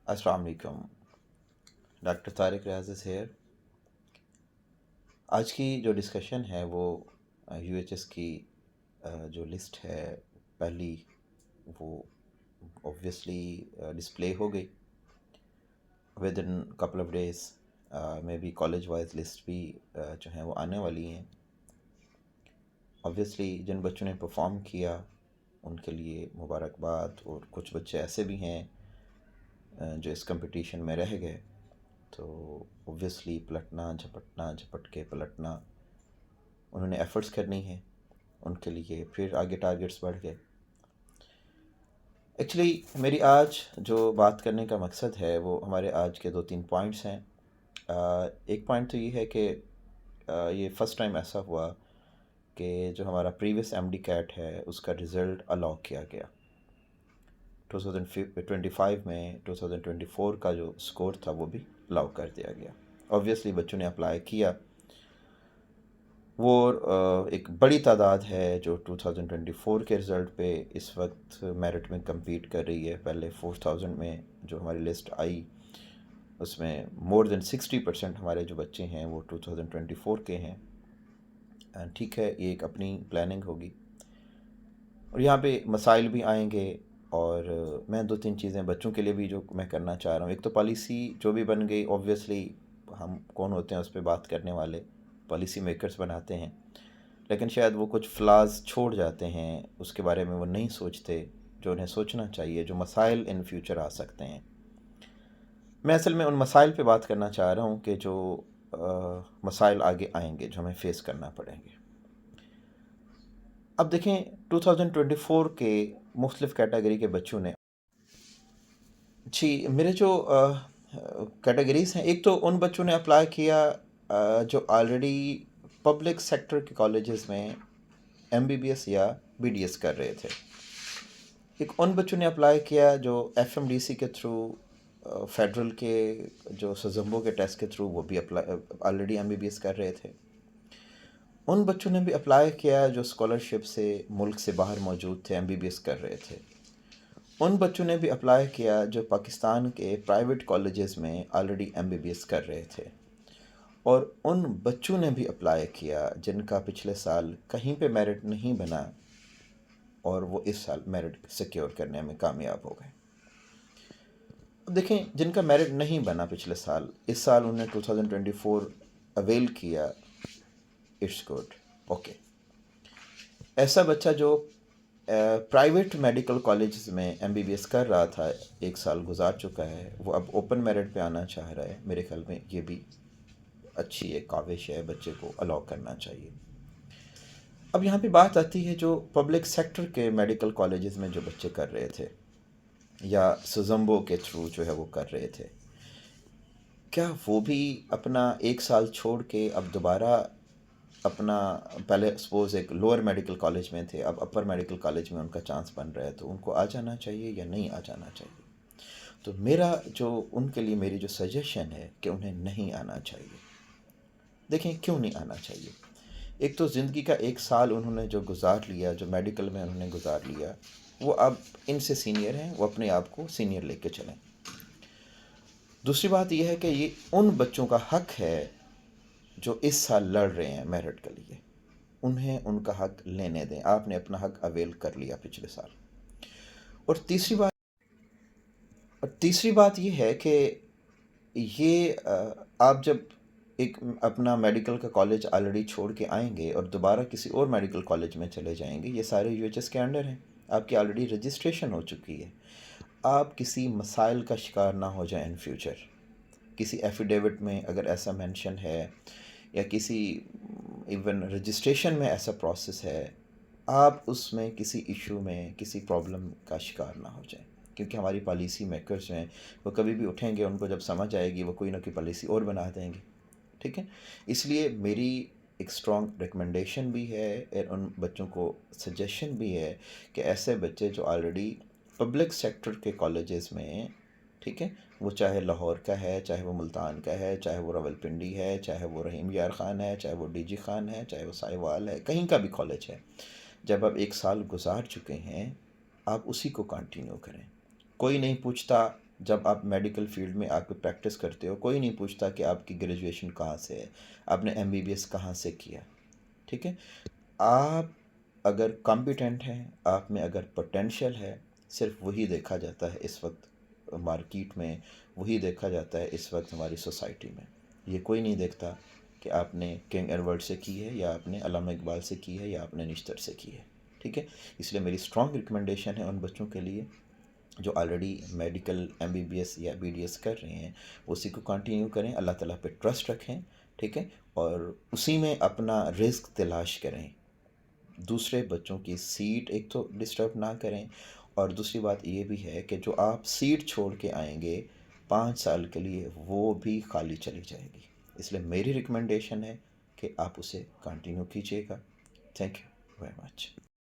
السلام علیکم. Doctor Tariq Riaz is here. آج کی جو ڈسکشن ہے وہ یو ایچ ایس کی جو لسٹ ہے پہلی وہ اوبویسلی ڈسپلے ہو گئی within couple of days. May be college wise list بھی جو ہیں وہ آنے والی ہیں. اوبویسلی جن بچوں نے پرفارم کیا ان کے لیے مبارکباد، اور کچھ بچے ایسے بھی ہیں جو اس کمپٹیشن میں رہ گئے. تو اوبویسلی پلٹنا جھپٹ کے پلٹنا، انہوں نے ایفرٹس کرنی ہے ان کے لیے، پھر آگے ٹارگیٹس بڑھ گئے. ایکچولی میری آج جو بات کرنے کا مقصد ہے وہ ہمارے آج کے 2-3 پوائنٹس ہیں. ایک پوائنٹ تو یہ ہے کہ یہ فرسٹ ٹائم ایسا ہوا کہ جو ہمارا پریویس ایم ڈی کیٹ ہے اس کا رزلٹ الاؤ کیا گیا. 2025 میں 2024 کا جو سکور تھا وہ بھی الاؤ کر دیا گیا. اوبویسلی بچوں نے اپلائی کیا. وہ ایک بڑی تعداد ہے جو 2024 کے رزلٹ پہ اس وقت میرٹ میں کمپیٹ کر رہی ہے. پہلے 4000 میں جو ہماری لسٹ آئی اس میں مور دین 60% ہمارے جو بچے ہیں وہ 2024 کے ہیں. ٹھیک ہے، یہ ایک اپنی پلاننگ ہوگی اور یہاں پہ مسائل بھی آئیں گے. اور میں 2-3 چیزیں بچوں کے لیے بھی جو میں کرنا چاہ رہا ہوں. ایک تو پالیسی جو بھی بن گئی، اوبویسلی ہم کون ہوتے ہیں اس پہ بات کرنے والے، پالیسی میکرز بناتے ہیں، لیکن شاید وہ کچھ فلاز چھوڑ جاتے ہیں، اس کے بارے میں وہ نہیں سوچتے جو انہیں سوچنا چاہیے، جو مسائل ان فیوچر آ سکتے ہیں. میں اصل میں ان مسائل پہ بات کرنا چاہ رہا ہوں کہ جو مسائل آگے آئیں گے جو ہمیں فیس کرنا پڑیں گے. اب دیکھیں 2024 کے مختلف کیٹیگری کے بچوں نے میرے جو کیٹیگریز ہیں، ایک تو ان بچوں نے اپلائی کیا جو آلریڈی پبلک سیکٹر کے کالجز میں ایم بی بی ایس یا بی ڈی ایس کر رہے تھے. ایک ان بچوں نے اپلائی کیا جو ایف ایم ڈی سی کے تھرو، فیڈرل کے جو سزمبو کے ٹیسٹ کے تھرو وہ بھی already M B B S کر رہے تھے. ان بچوں نے بھی اپلائی کیا جو اسکالرشپ سے ملک سے باہر موجود تھے، ایم بی بی ایس کر رہے تھے. ان بچوں نے بھی اپلائی کیا جو پاکستان کے پرائیویٹ کالجز میں already M B B S کر رہے تھے. اور ان بچوں نے بھی اپلائی کیا جن کا پچھلے سال کہیں پہ میرٹ نہیں بنا اور وہ اس سال میرٹ سیکیور کرنے میں کامیاب ہو گئے. اب دیکھیں جن کا میرٹ نہیں بنا پچھلے سال، اس سال انہوں نے 2024 اویل کیا، اٹس گڈ. اوکے، ایسا بچہ جو پرائیویٹ میڈیکل کالجز میں ایم بی بی ایس کر رہا تھا، 1 سال گزار چکا ہے، وہ اب اوپن میرٹ پہ آنا چاہ رہا ہے. میرے خیال میں یہ بھی اچھی ایک کاوش ہے، بچے کو الاؤ کرنا چاہیے. اب یہاں پہ بات آتی ہے جو پبلک سیکٹر کے میڈیکل کالجز میں جو بچے کر رہے تھے یا سزمبو کے تھرو جو ہے وہ کر رہے تھے، کیا وہ بھی اپنا 1 سال چھوڑ کے اب دوبارہ اپنا، پہلے سپوز ایک لوور میڈیکل کالج میں تھے، اب اپر میڈیکل کالج میں ان کا چانس بن رہا ہے، تو ان کو آ جانا چاہیے یا نہیں آ جانا چاہیے؟ تو میرا جو ان کے لیے میری جو سجیشن ہے کہ انہیں نہیں آنا چاہیے. دیکھیں کیوں نہیں آنا چاہیے. ایک تو زندگی کا 1 سال انہوں نے جو گزار لیا، جو میڈیکل میں انہوں نے گزار لیا، وہ اب ان سے سینئر ہیں، وہ اپنے آپ کو سینئر لے کے چلیں. دوسری بات یہ ہے کہ یہ ان بچوں کا حق ہے جو اس سال لڑ رہے ہیں میرٹ کے لیے، انہیں ان کا حق لینے دیں. آپ نے اپنا حق اویل کر لیا پچھلے سال. اور تیسری بات یہ ہے کہ یہ آپ جب ایک اپنا میڈیکل کا کالج آلریڈی چھوڑ کے آئیں گے اور دوبارہ کسی اور میڈیکل کالج میں چلے جائیں گے، یہ سارے یو ایچ ایس کے انڈر ہیں، آپ کی آلریڈی رجسٹریشن ہو چکی ہے. آپ کسی مسائل کا شکار نہ ہو جائیں ان فیوچر. کسی ایفیڈیوٹ میں اگر ایسا مینشن ہے یا کسی ایون رجسٹریشن میں ایسا پروسیس ہے، آپ اس میں کسی ایشو میں کسی پرابلم کا شکار نہ ہو جائیں. کیونکہ ہماری پالیسی میکرز جو ہیں وہ کبھی بھی اٹھیں گے، ان کو جب سمجھ آئے گی وہ کوئی نہ کوئی پالیسی اور بنا دیں گے. ٹھیک ہے، اس لیے میری ایک اسٹرانگ ریکمنڈیشن بھی ہے اور ان بچوں کو سجیشن بھی ہے کہ ایسے بچے جو آلریڈی پبلک سیکٹر کے کالجز میں، ٹھیک ہے، وہ چاہے لاہور کا ہے، چاہے وہ ملتان کا ہے، چاہے وہ راولپنڈی ہے، چاہے وہ رحیم یار خان ہے، چاہے وہ ڈی جی خان ہے، چاہے وہ سائیوال ہے، کہیں کا بھی کالج ہے، جب آپ 1 سال گزار چکے ہیں آپ اسی کو کنٹینیو کریں. کوئی نہیں پوچھتا جب آپ میڈیکل فیلڈ میں آ کے پریکٹس کرتے ہو، کوئی نہیں پوچھتا کہ آپ کی گریجویشن کہاں سے ہے، آپ نے MBBS کہاں سے کیا. ٹھیک ہے. آپ اگر کمپیٹنٹ ہیں، آپ میں اگر پوٹینشیل ہے، صرف وہی دیکھا جاتا ہے اس وقت مارکیٹ میں، وہی دیکھا جاتا ہے اس وقت ہماری سوسائٹی میں. یہ کوئی نہیں دیکھتا کہ آپ نے کنگ ایڈورڈ سے کی ہے، یا آپ نے علامہ اقبال سے کی ہے، یا آپ نے نشتر سے کی ہے. ٹھیک ہے. اس لیے میری اسٹرانگ ریکمنڈیشن ہے ان بچوں کے لیے جو آلریڈی میڈیکل MBBS یا BDS کر رہے ہیں، اسی کو کنٹینیو کریں، اللہ تعالیٰ پہ ٹرسٹ رکھیں. ٹھیک ہے. اور اسی میں اپنا رزق تلاش کریں. دوسرے بچوں کی سیٹ ایک تو ڈسٹرب نہ کریں، اور دوسری بات یہ بھی ہے کہ جو آپ سیٹ چھوڑ کے آئیں گے 5 سال کے لیے، وہ بھی خالی چلی جائے گی. اس لیے میری ریکمنڈیشن ہے کہ آپ اسے کنٹینیو کیجیے گا. Thank you very much.